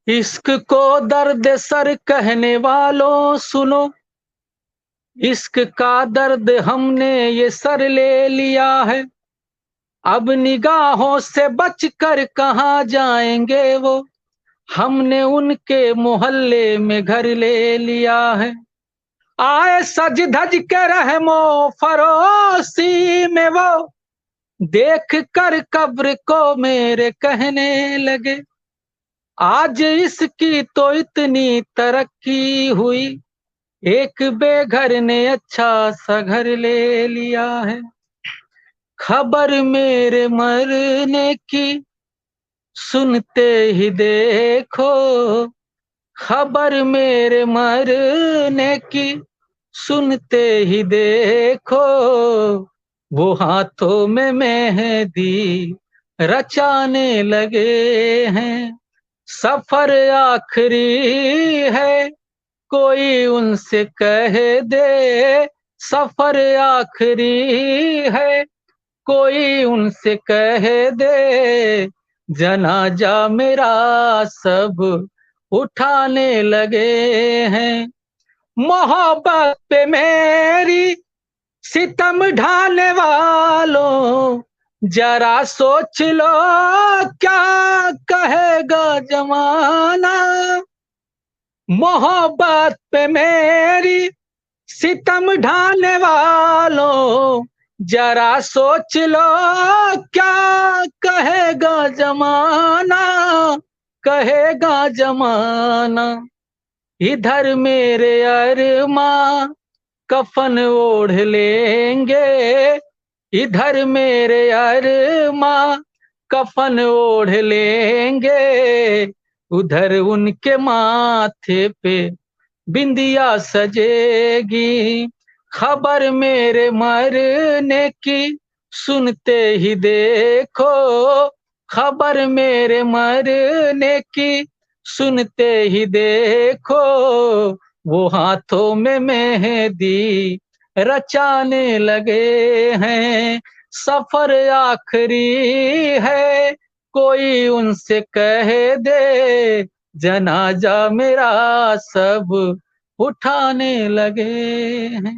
इश्क को दर्द सर कहने वालों सुनो, इश्क का दर्द हमने ये सर ले लिया है। अब निगाहों से बचकर कहाँ जाएंगे वो, हमने उनके मोहल्ले में घर ले लिया है। आए सज धज के रहमो फरोसी में वो, देख कर कब्र को मेरे कहने लगे, आज इसकी तो इतनी तरक्की हुई, एक बेघर ने अच्छा सा घर ले लिया है। खबर मेरे मरने की सुनते ही देखो, खबर मेरे मरने की सुनते ही देखो, वो हाथों में मेहंदी रचाने लगे हैं। सफर आखिरी है, कोई उनसे कह दे, सफर आखिरी है, कोई उनसे कह दे, जनाजा मेरा सब उठाने लगे हैं। मोहब्बत पे मेरी सितम ढाने वालों, जरा सोच लो क्या कहेगा जमाना। मोहब्बत पे मेरी सितम ढाने वालों, जरा सोच लो क्या कहेगा जमाना, कहेगा जमाना। इधर मेरे अरमा कफन ओढ़ लेंगे, इधर मेरे अरमा कफन ओढ़ लेंगे, उधर उनके माथे पे बिंदिया सजेगी। खबर मेरे मरने की सुनते ही देखो, खबर मेरे मरने की सुनते ही देखो, वो हाथों में मेहंदी रचाने लगे हैं। सफर आखिरी है, कोई उनसे कह दे, जनाजा मेरा सब उठाने लगे हैं।